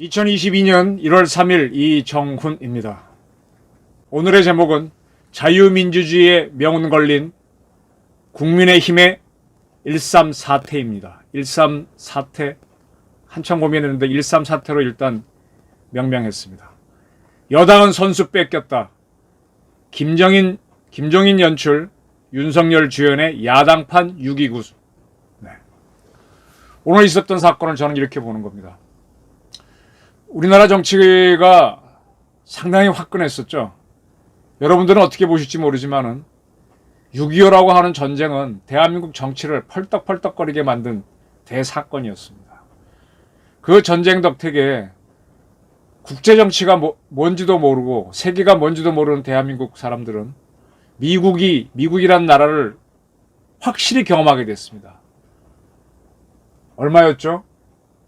(2022년 1월 3일) 이정훈입니다. 오늘의 제목은 자유민주주의의 명운 걸린 국민의힘의 13사태입니다. 13사태, 한참 고민했는데 13사태로 일단 명명했습니다. 여당은 선수 뺏겼다. 김종인 연출, 윤석열 주연의 야당판 6.29. 네. 오늘 있었던 사건을 저는 이렇게 보는 겁니다. 우리나라 정치가 상당히 화끈했었죠. 여러분들은 어떻게 보실지 모르지만은 6.25라고 하는 전쟁은 대한민국 정치를 펄떡펄떡거리게 만든 대사건이었습니다. 그 전쟁 덕택에 국제정치가 뭔지도 모르고 세계가 뭔지도 모르는 대한민국 사람들은 미국이란 나라를 확실히 경험하게 됐습니다. 얼마였죠?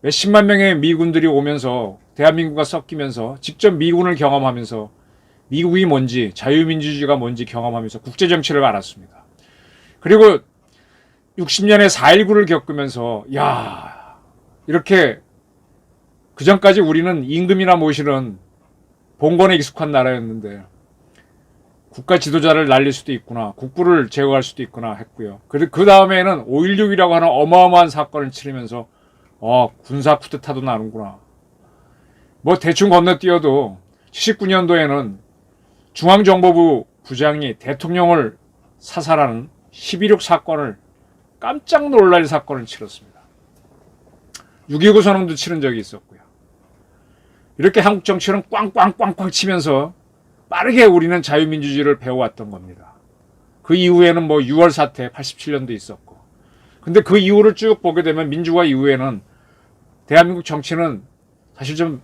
몇십만 명의 미군들이 오면서 대한민국과 섞이면서 직접 미군을 경험하면서 미국이 뭔지 자유민주주의가 뭔지 경험하면서 국제정치를 알았습니다. 그리고 60년에 4.19를 겪으면서 이렇게 그전까지 우리는 임금이나 모시는 봉건에 익숙한 나라였는데 국가 지도자를 날릴 수도 있구나, 국부를 제거할 수도 있구나 했고요. 그 다음에는 5.16이라고 하는 어마어마한 사건을 치르면서 군사 쿠데타도 나는구나. 뭐 대충 건너뛰어도 79년도에는 중앙정보부 부장이 대통령을 사살하는 11.6 사건을 깜짝 놀랄 사건을 치렀습니다. 6.29 선언도 치른 적이 있었고요. 이렇게 한국 정치는 꽝꽝꽝꽝 치면서 빠르게 우리는 자유민주주의를 배워왔던 겁니다. 그 이후에는 6월 사태 87년도 있었고. 근데 그 이후를 쭉 보게 되면 민주화 이후에는 대한민국 정치는 사실 좀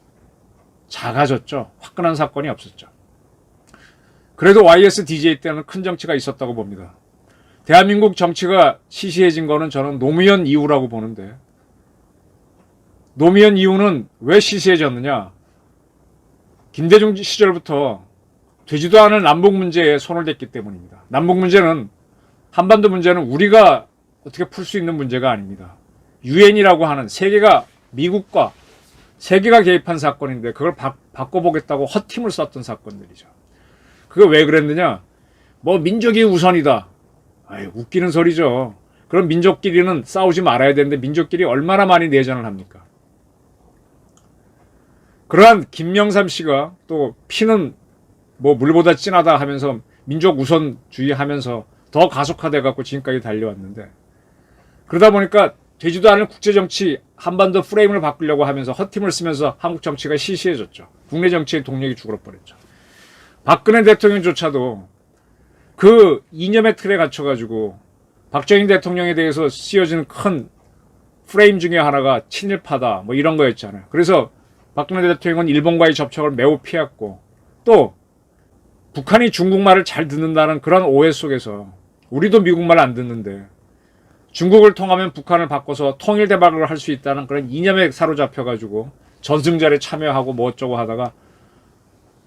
작아졌죠. 화끈한 사건이 없었죠. 그래도 YSDJ 때는 큰 정치가 있었다고 봅니다. 대한민국 정치가 시시해진 거는 저는 노무현 이후라고 보는데, 노무현 이후는 왜 시시해졌느냐? 김대중 시절부터 되지도 않은 남북 문제에 손을 댔기 때문입니다. 남북 문제는, 한반도 문제는 우리가 어떻게 풀 수 있는 문제가 아닙니다. 유엔이라고 하는 미국과 세계가 개입한 사건인데 그걸 바꿔보겠다고 헛힘을 썼던 사건들이죠. 그게 왜 그랬느냐? 민족이 우선이다. 웃기는 소리죠. 그럼 민족끼리는 싸우지 말아야 되는데 민족끼리 얼마나 많이 내전을 합니까? 그러한 김명삼 씨가 또 피는 물보다 진하다 하면서 민족 우선주의 하면서 더 가속화돼 갖고 지금까지 달려왔는데, 그러다 보니까 되지도 않은 국제정치 한반도 프레임을 바꾸려고 하면서 헛힘을 쓰면서 한국 정치가 시시해졌죠. 국내 정치의 동력이 죽어버렸죠. 박근혜 대통령조차도 그 이념의 틀에 갇혀가지고 박정희 대통령에 대해서 씌워지는 큰 프레임 중에 하나가 친일파다 이런 거였잖아요. 그래서 박근혜 대통령은 일본과의 접촉을 매우 피했고, 또 북한이 중국말을 잘 듣는다는 그런 오해 속에서 우리도 미국말 안 듣는데 중국을 통하면 북한을 바꿔서 통일 대박을 할 수 있다는 그런 이념에 사로잡혀가지고 전승절에 참여하고 어쩌고 하다가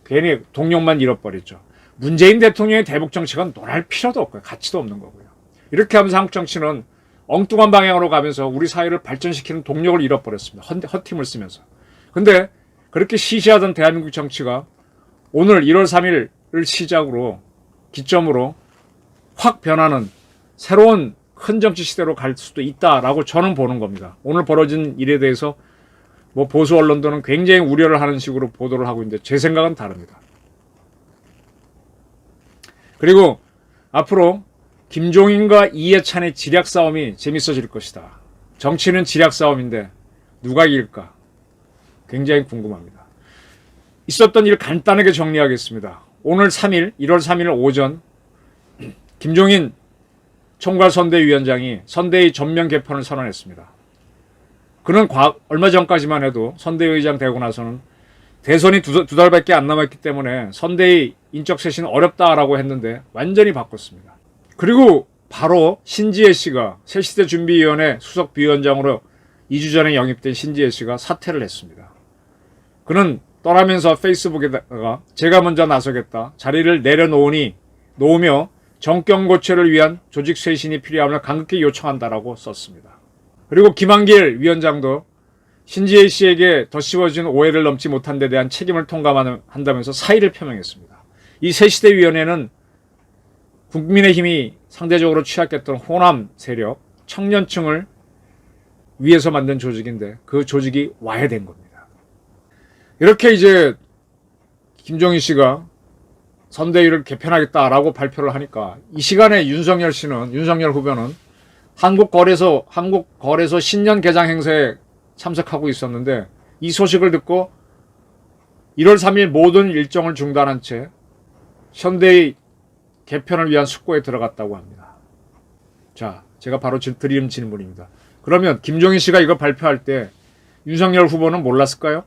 괜히 동력만 잃어버렸죠. 문재인 대통령의 대북 정책은 논할 필요도 없고요. 가치도 없는 거고요. 이렇게 하면서 한국 정치는 엉뚱한 방향으로 가면서 우리 사회를 발전시키는 동력을 잃어버렸습니다. 헛힘을 쓰면서. 근데 그렇게 시시하던 대한민국 정치가 오늘 1월 3일을 기점으로 확 변하는 새로운 큰 정치 시대로 갈 수도 있다라고 저는 보는 겁니다. 오늘 벌어진 일에 대해서 보수 언론들은 굉장히 우려를 하는 식으로 보도를 하고 있는데 제 생각은 다릅니다. 그리고 앞으로 김종인과 이해찬의 지략 싸움이 재밌어질 것이다. 정치는 지략 싸움인데 누가 이길까? 굉장히 궁금합니다. 있었던 일 간단하게 정리하겠습니다. 오늘 1월 3일 오전 김종인 총괄선대위원장이 선대위 전면 개편을 선언했습니다. 그는 얼마 전까지만 해도 선대위의장 되고 나서는 대선이 두 달밖에 안 남았기 때문에 선대위 인적 쇄신 어렵다라고 했는데 완전히 바꿨습니다. 그리고 바로 신지혜 씨가 새시대 준비위원회 수석 비위원장으로 2주 전에 영입된 신지혜 씨가 사퇴를 했습니다. 그는 떠나면서 페이스북에다가 제가 먼저 나서겠다. 자리를 놓으며 정권 고체를 위한 조직 쇄신이 필요함을 강력히 요청한다라고 썼습니다. 그리고 김한길 위원장도 신지혜 씨에게 더 씌워진 오해를 넘지 못한 데 대한 책임을 통감한다면서 사의를 표명했습니다. 이 새시대위원회는 국민의힘이 상대적으로 취약했던 호남 세력, 청년층을 위해서 만든 조직인데 그 조직이 와야 된 겁니다. 이렇게 이제 김종인 씨가 선대위를 개편하겠다라고 발표를 하니까 이 시간에 윤석열 후보는 한국거래소 신년 개장 행사에 참석하고 있었는데 이 소식을 듣고 1월 3일 모든 일정을 중단한 채 선대위 개편을 위한 숙고에 들어갔다고 합니다. 자, 제가 바로 드리는 질문입니다. 그러면 김종인 씨가 이거 발표할 때 윤석열 후보는 몰랐을까요?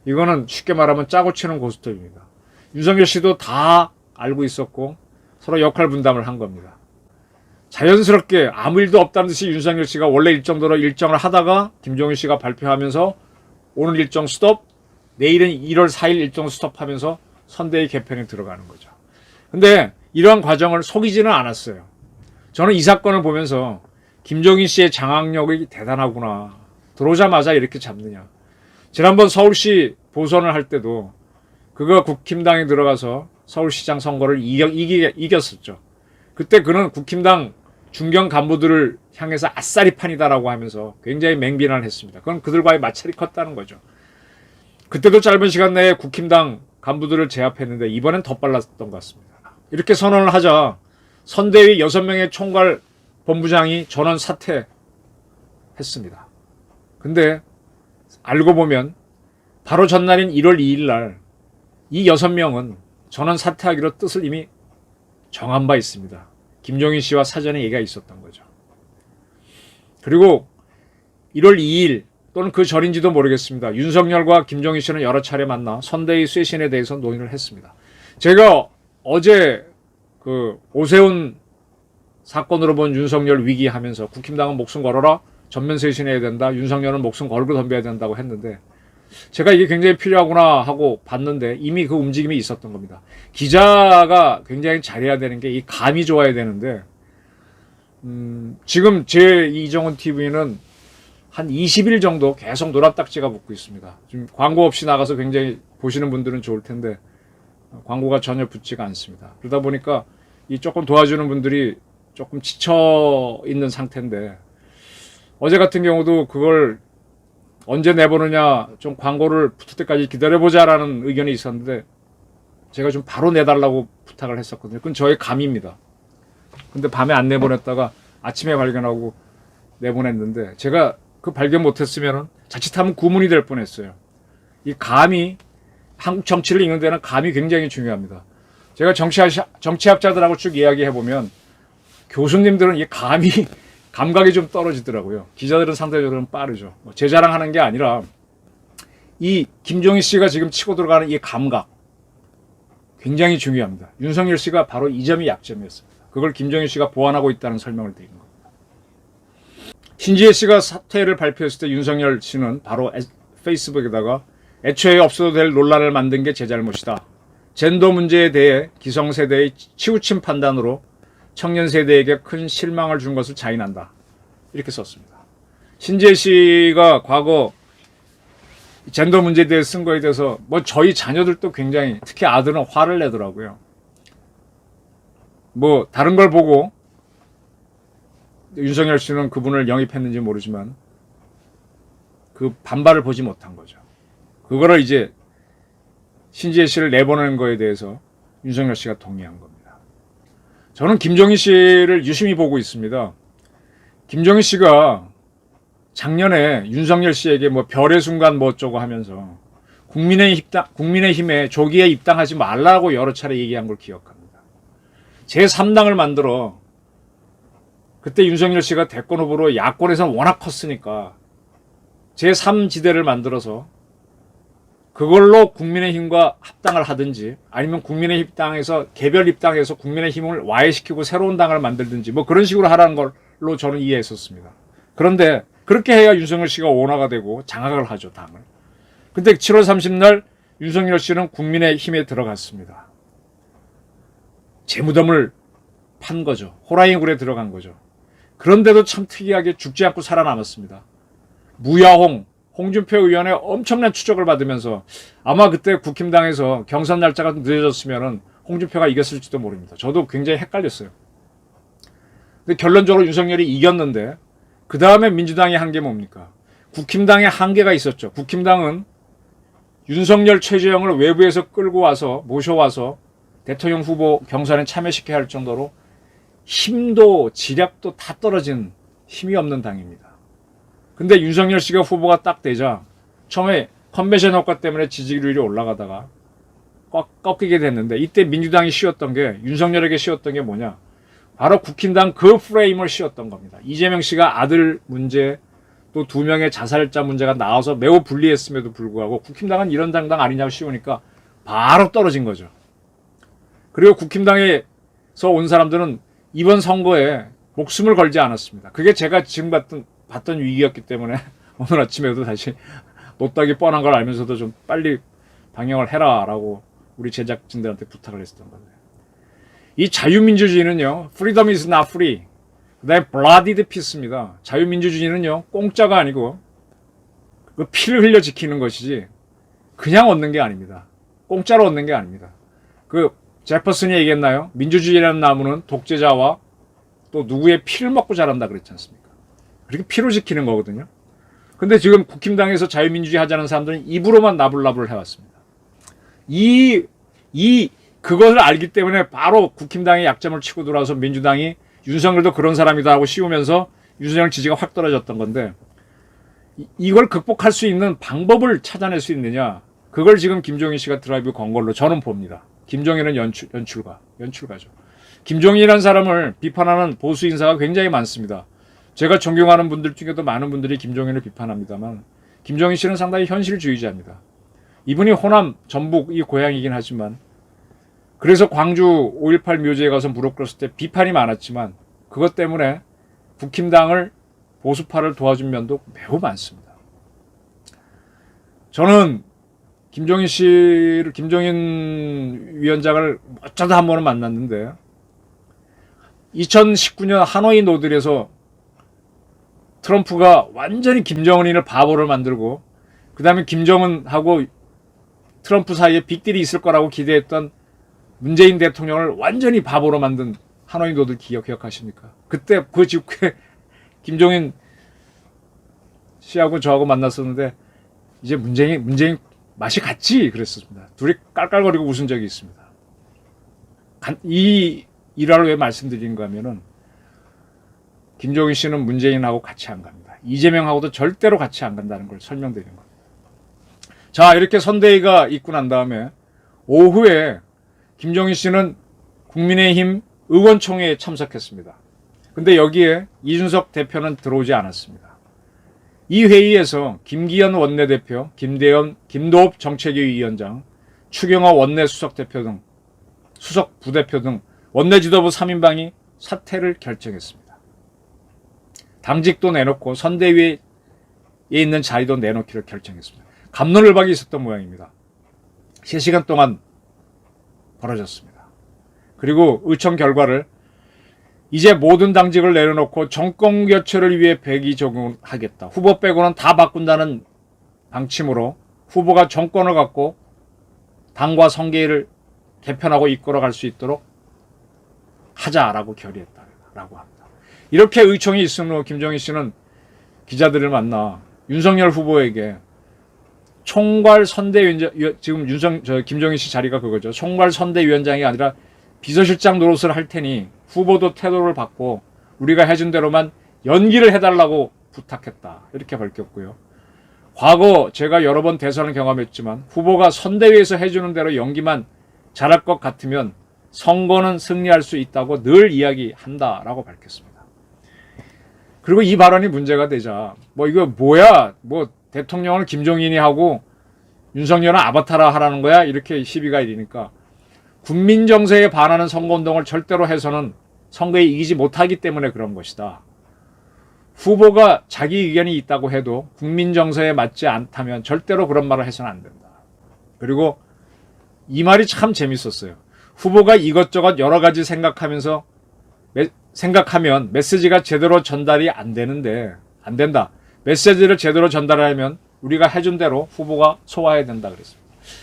이거는 쉽게 말하면 짜고 치는 고스톱입니다. 윤석열 씨도 다 알고 있었고 서로 역할 분담을 한 겁니다. 자연스럽게 아무 일도 없다는 듯이 윤석열 씨가 원래 일정대로 일정을 하다가 김종인 씨가 발표하면서 오늘 일정 스톱, 내일은 1월 4일 일정 스톱하면서 선대위 개편에 들어가는 거죠. 근데 이러한 과정을 속이지는 않았어요. 저는 이 사건을 보면서 김종인 씨의 장악력이 대단하구나. 들어오자마자 이렇게 잡느냐. 지난번 서울시 보선을 할 때도 그가 국힘당에 들어가서 서울시장 선거를 이겼었죠. 그때 그는 국힘당 중견 간부들을 향해서 아싸리 판이다라고 하면서 굉장히 맹비난을 했습니다. 그건 그들과의 마찰이 컸다는 거죠. 그때도 짧은 시간 내에 국힘당 간부들을 제압했는데 이번엔 더 빨랐던 것 같습니다. 이렇게 선언을 하자 선대위 6명의 총괄 본부장이 전원 사퇴했습니다. 근데 알고 보면 바로 전날인 1월 2일 날 이 6명은 전원 사퇴하기로 뜻을 이미 정한 바 있습니다. 김종인 씨와 사전에 얘기가 있었던 거죠. 그리고 1월 2일 또는 그 전인지도 모르겠습니다. 윤석열과 김종인 씨는 여러 차례 만나 선대위 쇄신에 대해서 논의를 했습니다. 제가 어제 그 오세훈 사건으로 본 윤석열 위기하면서 국힘당은 목숨 걸어라, 전면 쇄신해야 된다, 윤석열은 목숨 걸고 덤벼야 된다고 했는데 제가 이게 굉장히 필요하구나 하고 봤는데 이미 그 움직임이 있었던 겁니다. 기자가 굉장히 잘해야 되는 게 이 감이 좋아야 되는데 지금 제 이정훈 TV는 한 20일 정도 계속 노란딱지가 붙고 있습니다. 지금 광고 없이 나가서 굉장히 보시는 분들은 좋을 텐데 광고가 전혀 붙지가 않습니다. 그러다 보니까 이 조금 도와주는 분들이 조금 지쳐 있는 상태인데 어제 같은 경우도 그걸 언제 내보느냐, 좀 광고를 붙을 때까지 기다려보자라는 의견이 있었는데 제가 좀 바로 내달라고 부탁을 했었거든요. 그건 저의 감입니다. 근데 밤에 안 내보냈다가 아침에 발견하고 내보냈는데 제가 그 발견 못했으면 자칫하면 구문이 될 뻔했어요. 이 감이, 한국 정치를 읽는 데는 감이 굉장히 중요합니다. 제가 정치학자들하고 쭉 이야기해보면 교수님들은 이 감각이 좀 떨어지더라고요. 기자들은 상대적으로 빠르죠. 제 자랑하는 게 아니라 이 김종인 씨가 지금 치고 들어가는 이 감각 굉장히 중요합니다. 윤석열 씨가 바로 이 점이 약점이었습니다. 그걸 김종인 씨가 보완하고 있다는 설명을 드리는 겁니다. 신지혜 씨가 사퇴를 발표했을 때 윤석열 씨는 바로 페이스북에다가 애초에 없어도 될 논란을 만든 게 제 잘못이다. 젠더 문제에 대해 기성세대의 치우친 판단으로 청년 세대에게 큰 실망을 준 것을 자인한다. 이렇게 썼습니다. 신지혜 씨가 과거 젠더 문제에 대해 쓴 거에 대해서 뭐 저희 자녀들도 굉장히, 특히 아들은 화를 내더라고요. 뭐 다른 걸 보고 윤석열 씨는 그분을 영입했는지 모르지만 그 반발을 보지 못한 거죠. 그거를 이제 신지혜 씨를 내보내는 거에 대해서 윤석열 씨가 동의한 겁니다. 저는 김종인 씨를 유심히 보고 있습니다. 김종인 씨가 작년에 윤석열 씨에게 뭐 별의 순간 뭐 어쩌고 하면서 국민의힘에 조기에 입당하지 말라고 여러 차례 얘기한 걸 기억합니다. 제3당을 만들어 그때 윤석열 씨가 대권 후보로 야권에서는 워낙 컸으니까 제3지대를 만들어서 그걸로 국민의힘과 합당을 하든지 아니면 국민의힘 당에서 개별 입당해서 국민의힘을 와해시키고 새로운 당을 만들든지 뭐 그런 식으로 하라는 걸로 저는 이해했었습니다. 그런데 그렇게 해야 윤석열 씨가 원화가 되고 장악을 하죠, 당을. 근데 7월 30날 윤석열 씨는 국민의힘에 들어갔습니다. 제 무덤을 판 거죠. 호랑이 굴에 들어간 거죠. 그런데도 참 특이하게 죽지 않고 살아남았습니다. 무야홍, 홍준표 의원의 엄청난 추적을 받으면서 아마 그때 국힘당에서 경선 날짜가 늦어졌으면 홍준표가 이겼을지도 모릅니다. 저도 굉장히 헷갈렸어요. 근데 결론적으로 윤석열이 이겼는데 그 다음에 민주당이 한 게 뭡니까? 국힘당의 한계가 있었죠. 국힘당은 윤석열, 최재형을 외부에서 끌고 와서 모셔와서 대통령 후보 경선에 참여시켜야 할 정도로 힘도 지략도 다 떨어진 힘이 없는 당입니다. 근데 윤석열 씨가 후보가 딱 되자 처음에 컨벤션 효과 때문에 지지율이 올라가다가 꺾이게 됐는데 이때 민주당이 씌웠던 게 윤석열에게 씌웠던 게 뭐냐? 바로 국힘당 그 프레임을 씌웠던 겁니다. 이재명 씨가 아들 문제 또 2명의 자살자 문제가 나와서 매우 불리했음에도 불구하고 국힘당은 이런 당당 아니냐고 씌우니까 바로 떨어진 거죠. 그리고 국힘당에서 온 사람들은 이번 선거에 목숨을 걸지 않았습니다. 그게 제가 지금 봤던 위기였기 때문에 오늘 아침에도 다시 노딱이 뻔한 걸 알면서도 좀 빨리 방영을 해라라고 우리 제작진들한테 부탁을 했었던 건데, 이 자유민주주의는요, freedom is not free. 그 다음에 bloodied peace입니다. 자유민주주의는요, 공짜가 아니고 그 피를 흘려 지키는 것이지 그냥 얻는 게 아닙니다. 공짜로 얻는 게 아닙니다. 그 제퍼슨이 얘기했나요? 민주주의라는 나무는 독재자와 또 누구의 피를 먹고 자란다 그랬지 않습니까? 그렇게 피로 지키는 거거든요. 근데 지금 국힘당에서 자유민주주의 하자는 사람들은 입으로만 나불나불 해왔습니다. 그것을 알기 때문에 바로 국힘당의 약점을 치고 들어와서 민주당이 윤석열도 그런 사람이다 하고 씌우면서 윤석열 지지가 확 떨어졌던 건데, 이걸 극복할 수 있는 방법을 찾아낼 수 있느냐, 그걸 지금 김종인 씨가 드라이브 건 걸로 저는 봅니다. 김종인은 연출가죠. 김종인이라는 사람을 비판하는 보수 인사가 굉장히 많습니다. 제가 존경하는 분들 중에도 많은 분들이 김종인을 비판합니다만, 김종인 씨는 상당히 현실주의자입니다. 이분이 호남, 전북 이 고향이긴 하지만, 그래서 광주 5.18 묘지에 가서 무릎 꿇었을 때 비판이 많았지만 그것 때문에 국힘당을 보수파를 도와준 면도 매우 많습니다. 저는 김종인 위원장을 어쩌다 한 번은 만났는데 2019년 하노이 노들에서 트럼프가 완전히 김정은을 바보를 만들고 그 다음에 김정은하고 트럼프 사이에 빅딜이 있을 거라고 기대했던 문재인 대통령을 완전히 바보로 만든 하노이 노들 기억하십니까? 그때 그 직후에 김종인 씨하고 저하고 만났었는데 이제 문재인 맛이 갔지 그랬습니다. 둘이 깔깔거리고 웃은 적이 있습니다. 이 일화를 왜 말씀드린가 하면은 김종인 씨는 문재인하고 같이 안 갑니다. 이재명하고도 절대로 같이 안 간다는 걸 설명드리는 겁니다. 자, 이렇게 선대위가 있고 난 다음에 오후에 김종인 씨는 국민의힘 의원총회에 참석했습니다. 근데 여기에 이준석 대표는 들어오지 않았습니다. 이 회의에서 김기현 원내대표, 김도읍 정책위 위원장, 추경호 원내수석대표 등 수석 부대표 등 원내지도부 3인방이 사퇴를 결정했습니다. 당직도 내놓고 선대위에 있는 자리도 내놓기를 결정했습니다. 갑론을박이 있었던 모양입니다. 3시간 동안 벌어졌습니다. 그리고 의총 결과를 이제 모든 당직을 내려놓고 정권 교체를 위해 백의 적용하겠다. 후보 빼고는 다 바꾼다는 방침으로 후보가 정권을 갖고 당과 성계를 개편하고 이끌어갈 수 있도록 하자라고 결의했다라고 합니다. 이렇게 의총이 있은 후 김종인 씨는 기자들을 만나 윤석열 후보에게 총괄 선대위원장, 지금 김종인 씨 자리가 그거죠. 총괄 선대위원장이 아니라 비서실장 노릇을 할 테니 후보도 태도를 받고 우리가 해준 대로만 연기를 해달라고 부탁했다. 이렇게 밝혔고요. 과거 제가 여러 번 대선을 경험했지만 후보가 선대위에서 해주는 대로 연기만 잘할 것 같으면 선거는 승리할 수 있다고 늘 이야기한다라고 밝혔습니다. 그리고 이 발언이 문제가 되자 이거 뭐야? 대통령을 김종인이 하고 윤석열은 아바타라 하라는 거야? 이렇게 시비가 일으니까 국민 정서에 반하는 선거운동을 절대로 해서는 선거에 이기지 못하기 때문에 그런 것이다. 후보가 자기 의견이 있다고 해도 국민 정서에 맞지 않다면 절대로 그런 말을 해서는 안 된다. 그리고 이 말이 참 재밌었어요. 후보가 이것저것 여러 가지 생각하면 메시지가 제대로 전달이 안 된다. 메시지를 제대로 전달하려면 우리가 해준 대로 후보가 소화해야 된다 그랬습니다.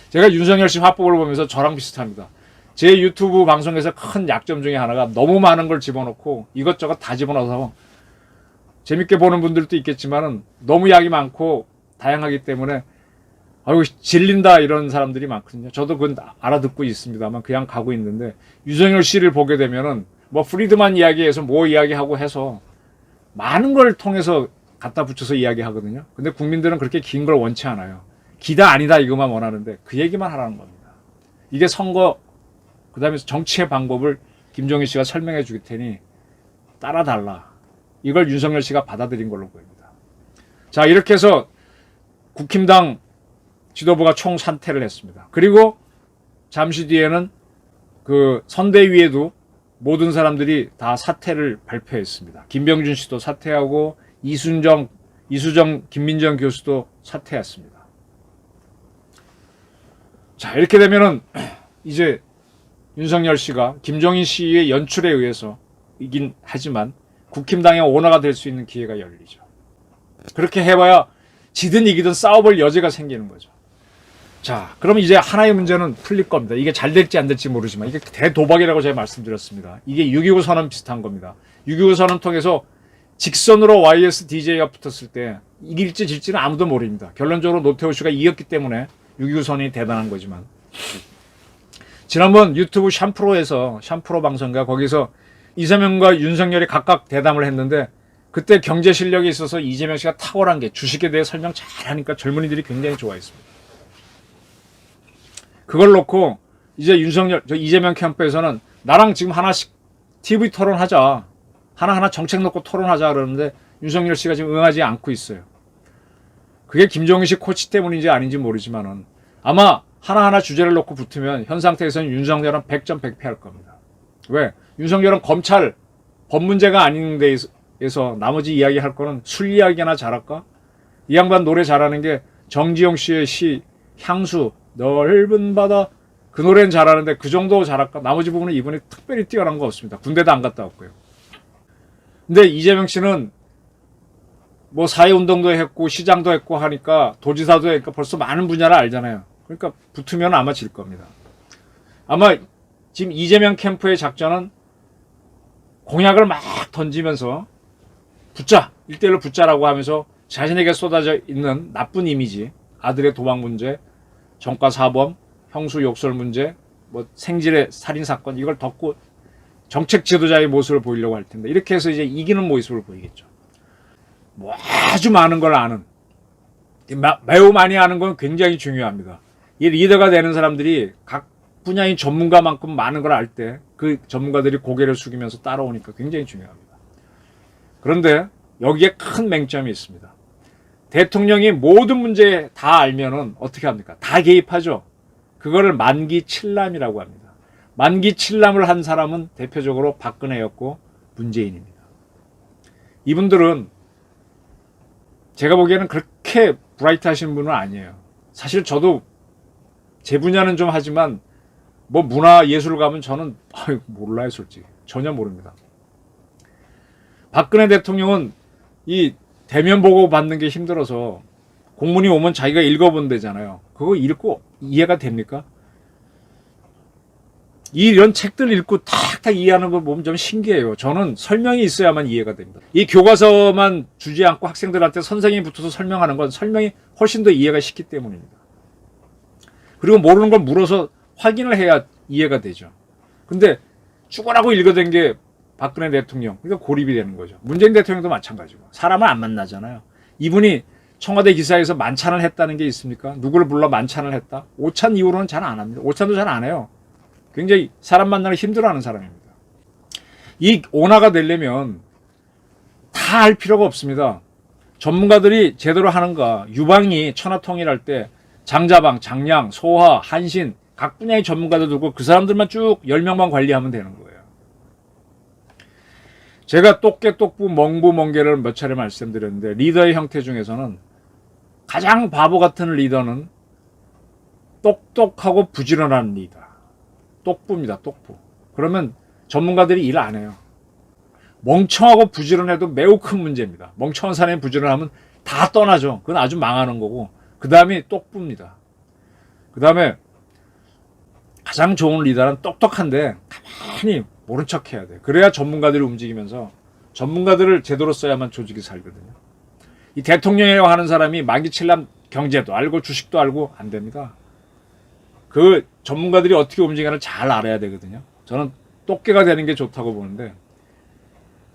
제가 윤석열 씨 화법을 보면서 저랑 비슷합니다. 제 유튜브 방송에서 큰 약점 중에 하나가 너무 많은 걸 집어넣고 이것저것 다 집어넣어서 재밌게 보는 분들도 있겠지만은 너무 약이 많고 다양하기 때문에 아유 질린다 이런 사람들이 많거든요. 저도 그건 알아듣고 있습니다만 그냥 가고 있는데 윤석열 씨를 보게 되면은 뭐 프리드만 이야기해서 뭐 이야기하고 해서 많은 걸 통해서 갖다 붙여서 이야기하거든요. 근데 국민들은 그렇게 긴 걸 원치 않아요. 기다 아니다 이것만 원하는데 그 얘기만 하라는 겁니다. 이게 선거 그다음에 정치의 방법을 김종인 씨가 설명해 주길 테니 따라달라. 이걸 윤석열 씨가 받아들인 걸로 보입니다. 자, 이렇게 해서 국힘당 지도부가 총사퇴를 했습니다. 그리고 잠시 뒤에는 그 선대위에도 모든 사람들이 다 사퇴를 발표했습니다. 김병준 씨도 사퇴하고 이수정 김민정 교수도 사퇴했습니다. 자, 이렇게 되면은 이제 윤석열 씨가 김종인 씨의 연출에 의해서 이긴 하지만 국힘당의 오너가 될 수 있는 기회가 열리죠. 그렇게 해봐야 지든 이기든 싸워볼 여지가 생기는 거죠. 자, 그럼 이제 하나의 문제는 풀릴 겁니다. 이게 잘 될지 안 될지 모르지만 이게 대도박이라고 제가 말씀드렸습니다. 이게 6.25 선언 비슷한 겁니다. 6.25 선언 통해서 직선으로 YSDJ가 붙었을 때 이길지 질지는 아무도 모릅니다. 결론적으로 노태우 씨가 이겼기 때문에 6.25 선언이 대단한 거지만 지난번 유튜브 샴프로에서 샴프로 방송가 거기서 이재명과 윤석열이 각각 대담을 했는데 그때 경제 실력이 있어서 이재명 씨가 탁월한 게 주식에 대해 설명 잘하니까 젊은이들이 굉장히 좋아했습니다. 그걸 놓고 이제 이재명 캠프에서는 나랑 지금 하나씩 TV 토론하자. 하나하나 정책 놓고 토론하자 그러는데 윤석열 씨가 지금 응하지 않고 있어요. 그게 김종인 씨 코치 때문인지 아닌지 모르지만은 아마 하나하나 주제를 놓고 붙으면 현 상태에서는 윤석열은 100점 100패 할 겁니다. 왜? 윤석열은 검찰 법 문제가 아닌 데에서 나머지 이야기할 거는 술 이야기나 잘할까? 이 양반 노래 잘하는 게 정지용 씨의 시 향수 넓은 바다 그 노래는 잘하는데 그 정도 잘할까? 나머지 부분은 이분이 특별히 뛰어난 거 없습니다. 군대도 안 갔다 왔고요. 근데 이재명 씨는 뭐 사회운동도 했고 시장도 했고 하니까 도지사도 했고 벌써 많은 분야를 알잖아요. 그러니까 붙으면 아마 질 겁니다. 아마 지금 이재명 캠프의 작전은 공약을 막 던지면서 붙자 1대1로 붙자라고 하면서 자신에게 쏟아져 있는 나쁜 이미지 아들의 도박 문제 정가 사범 형수 욕설 문제 뭐 생질의 살인사건 이걸 덮고 정책 지도자의 모습을 보이려고 할 텐데 이렇게 해서 이제 이기는 모습을 보이겠죠. 뭐 아주 많은 걸 아는 매우 많이 아는 건 굉장히 중요합니다. 이 리더가 되는 사람들이 각 분야인 전문가만큼 많은 걸 알 때 그 전문가들이 고개를 숙이면서 따라오니까 굉장히 중요합니다. 그런데 여기에 큰 맹점이 있습니다. 대통령이 모든 문제 다 알면은 어떻게 합니까? 다 개입하죠. 그거를 만기 칠남이라고 합니다. 만기 칠남을 한 사람은 대표적으로 박근혜였고 문재인입니다. 이분들은 제가 보기에는 그렇게 브라이트하신 분은 아니에요. 사실 저도 제 분야는 좀 하지만 뭐 문화 예술 가면 저는 몰라요 솔직히. 전혀 모릅니다. 박근혜 대통령은 이 대면 보고 받는 게 힘들어서 공문이 오면 자기가 읽어본대잖아요. 그거 읽고 이해가 됩니까? 이런 책들 읽고 탁탁 이해하는 거 보면 좀 신기해요. 저는 설명이 있어야만 이해가 됩니다. 이 교과서만 주지 않고 학생들한테 선생님이 붙어서 설명하는 건 설명이 훨씬 더 이해가 쉽기 때문입니다. 그리고 모르는 걸 물어서 확인을 해야 이해가 되죠. 근데 죽어라고 읽어댄 게 박근혜 대통령. 그러니까 고립이 되는 거죠. 문재인 대통령도 마찬가지고. 사람을 안 만나잖아요. 이분이 청와대 기사에서 만찬을 했다는 게 있습니까? 누구를 불러 만찬을 했다? 오찬 이후로는 잘 안 합니다. 오찬도 잘 안 해요. 굉장히 사람 만나는 힘들어하는 사람입니다. 이 오나가 되려면 다 알 필요가 없습니다. 전문가들이 제대로 하는가. 유방이 천하통일할 때 장자방, 장량, 소화, 한신 각 분야의 전문가들 두고 그 사람들만 쭉 10명만 관리하면 되는 거예요. 제가 똑개 똑부 멍부 멍개를 몇 차례 말씀드렸는데 리더의 형태 중에서는 가장 바보 같은 리더는 똑똑하고 부지런한 리더. 똑부입니다. 똑부. 그러면 전문가들이 일 안 해요. 멍청하고 부지런해도 매우 큰 문제입니다. 멍청한 사람이 부지런하면 다 떠나죠. 그건 아주 망하는 거고. 그 다음이 똑부입니다. 그 다음에 가장 좋은 리더는 똑똑한데 가만히 모른 척 해야 돼. 그래야 전문가들이 움직이면서 전문가들을 제대로 써야만 조직이 살거든요. 이 대통령이라고 하는 사람이 만기칠남 경제도 알고 주식도 알고 안 됩니다. 그 전문가들이 어떻게 움직이는지 잘 알아야 되거든요. 저는 똑개가 되는 게 좋다고 보는데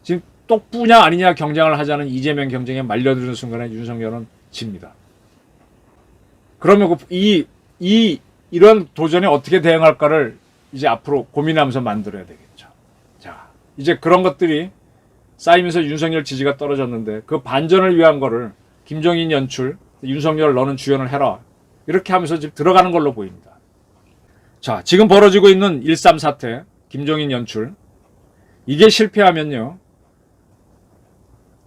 지금 똑부냐 아니냐 경쟁을 하자는 이재명 경쟁에 말려드는 순간에 윤석열은 집니다. 그러면 이런 도전에 어떻게 대응할까를 이제 앞으로 고민하면서 만들어야 되겠죠. 자, 이제 그런 것들이 쌓이면서 윤석열 지지가 떨어졌는데 그 반전을 위한 거를 김종인 연출, 윤석열 너는 주연을 해라. 이렇게 하면서 지금 들어가는 걸로 보입니다. 자, 지금 벌어지고 있는 1.3 사태, 김종인 연출. 이게 실패하면요.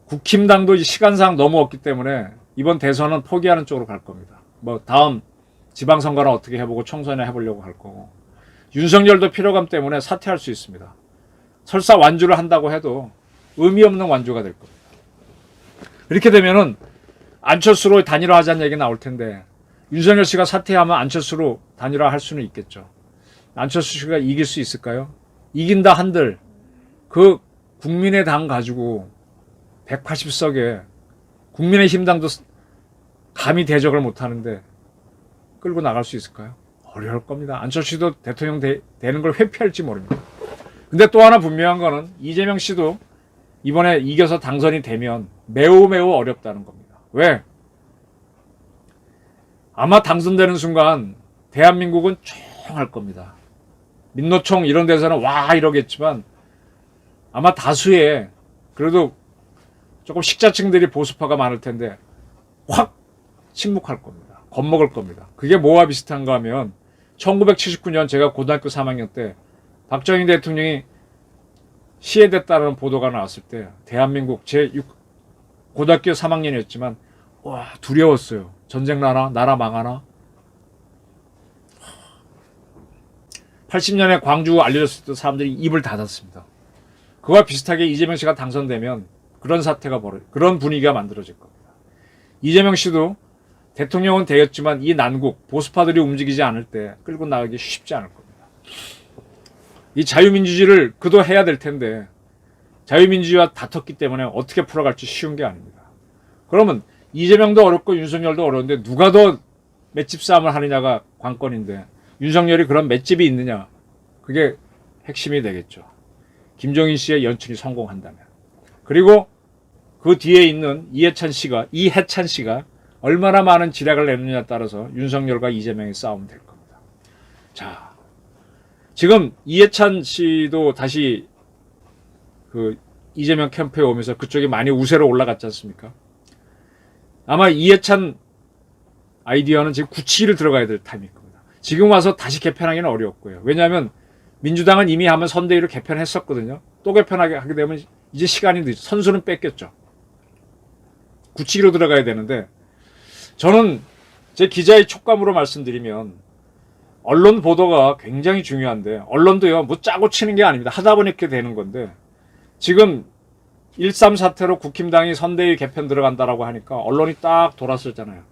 국힘당도 시간상 너무 없기 때문에 이번 대선은 포기하는 쪽으로 갈 겁니다. 뭐 다음 지방선거는 어떻게 해보고 총선에 해보려고 할 거고. 윤석열도 피로감 때문에 사퇴할 수 있습니다. 설사 완주를 한다고 해도 의미 없는 완주가 될 겁니다. 이렇게 되면은 안철수로 단일화하자는 얘기 나올 텐데 윤석열 씨가 사퇴하면 안철수로 단일화할 수는 있겠죠. 안철수 씨가 이길 수 있을까요? 이긴다 한들 그 국민의당 가지고 180석에 국민의힘당도 감히 대적을 못하는데 끌고 나갈 수 있을까요? 어려울 겁니다. 안철수도 대통령 되는 걸 회피할지 모릅니다. 근데 또 하나 분명한 거는 이재명 씨도 이번에 이겨서 당선이 되면 매우 어렵다는 겁니다. 왜? 아마 당선되는 순간 대한민국은 조용할 겁니다. 민노총 이런 데서는 와 이러겠지만 아마 다수의 그래도 조금 식자층들이 보수파가 많을 텐데 확 침묵할 겁니다. 겁먹을 겁니다. 그게 뭐와 비슷한가 하면 1979년 제가 고등학교 3학년 때 박정희 대통령이 시해됐다는 보도가 나왔을 때 대한민국 고등학교 3학년이었지만 와 두려웠어요. 전쟁 나라 망하나? 80년에 광주 알려졌을 때 사람들이 입을 닫았습니다. 그와 비슷하게 이재명 씨가 당선되면 그런 사태가 그런 분위기가 만들어질 겁니다. 이재명 씨도 대통령은 되었지만 이 난국 보수파들이 움직이지 않을 때 끌고 나가기 쉽지 않을 겁니다. 이 자유민주주의를 그도 해야 될 텐데 자유민주주의와 다퉜기 때문에 어떻게 풀어갈지 쉬운 게 아닙니다. 그러면 이재명도 어렵고 윤석열도 어려운데 누가 더 맷집 싸움을 하느냐가 관건인데 윤석열이 그런 맷집이 있느냐 그게 핵심이 되겠죠. 김종인 씨의 연출이 성공한다면. 그리고 그 뒤에 있는 이해찬 씨가 얼마나 많은 지략을 내느냐에 따라서 윤석열과 이재명의 싸움이 될 겁니다. 자, 지금 이해찬 씨도 다시 그 이재명 캠프에 오면서 그쪽이 많이 우세로 올라갔지 않습니까? 아마 이해찬 아이디어는 지금 굳히기를 들어가야 될 타임일 겁니다. 지금 와서 다시 개편하기는 어렵고요. 왜냐하면 민주당은 이미 하면 선대위를 개편했었거든요. 또 개편하게 하게 되면 이제 시간이 늦죠. 선수는 뺏겼죠. 굳히기로 들어가야 되는데 저는 제 기자의 촉감으로 말씀드리면 언론 보도가 굉장히 중요한데 언론도요 뭐 짜고 치는 게 아닙니다. 하다 보니 이렇게 되는 건데 지금 1.3 사태로 국힘당이 선대위 개편 들어간다라고 하니까 언론이 딱 돌았었잖아요.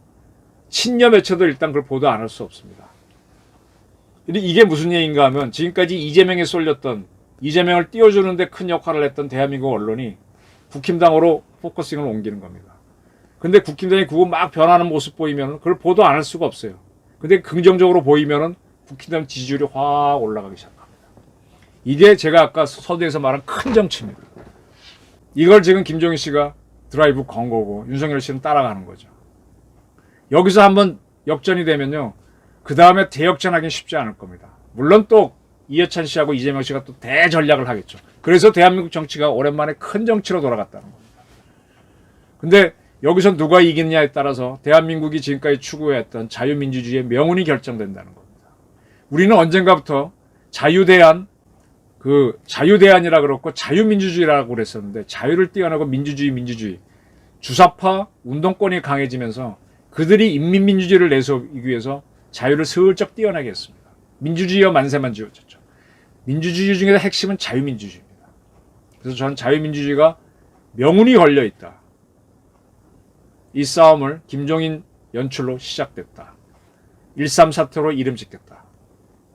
친여 매체도 일단 그걸 보도 안 할 수 없습니다. 이게 무슨 얘기인가 하면 지금까지 이재명에 쏠렸던 이재명을 띄워주는데 큰 역할을 했던 대한민국 언론이 국힘당으로 포커싱을 옮기는 겁니다. 근데 국힘당이 그거 막 변하는 모습 보이면 그걸 보도 안 할 수가 없어요. 근데 긍정적으로 보이면은 국힘당 지지율이 확 올라가기 시작합니다. 이게 제가 아까 서두에서 말한 큰 정치입니다. 이걸 지금 김종인 씨가 드라이브 건 거고 윤석열 씨는 따라가는 거죠. 여기서 한번 역전이 되면요. 그 다음에 대역전하기는 쉽지 않을 겁니다. 물론 또 이해찬 씨하고 이재명 씨가 또 대전략을 하겠죠. 그래서 대한민국 정치가 오랜만에 큰 정치로 돌아갔다는 겁니다. 근데 여기서 누가 이기느냐에 따라서 대한민국이 지금까지 추구했던 자유민주주의의 명운이 결정된다는 겁니다. 우리는 언젠가부터 자유대한 그 자유대안이라 그렇고 자유민주주의라고 그랬었는데 자유를 띄어내고 민주주의 주사파 운동권이 강해지면서 그들이 인민민주주의를 내세우기 위해서 자유를 슬쩍 띄어내게 했습니다. 민주주의와 만세만 지어졌죠. 민주주의 중에서 핵심은 자유민주주의입니다. 그래서 저는 자유민주주의가 명운이 걸려있다. 이 싸움을 김종인 연출로 시작됐다. 1.3 사태로 이름 짓겠다.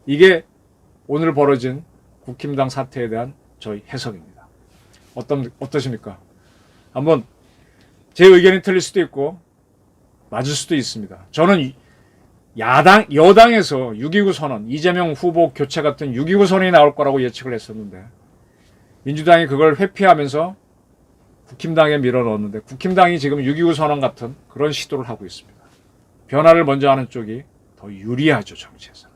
이게 오늘 벌어진 국힘당 사태에 대한 저희 해석입니다. 어떠십니까? 한번 제 의견이 틀릴 수도 있고 맞을 수도 있습니다. 저는 여당에서 6.29 선언, 이재명 후보 교체 같은 6.29 선언이 나올 거라고 예측을 했었는데 민주당이 그걸 회피하면서 국힘당에 밀어넣었는데 국힘당이 지금 6.29 선언 같은 그런 시도를 하고 있습니다. 변화를 먼저 하는 쪽이 더 유리하죠, 정치에서.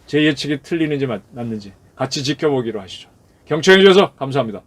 제 예측이 틀리는지 맞는지 같이 지켜보기로 하시죠. 경청해 주셔서 감사합니다.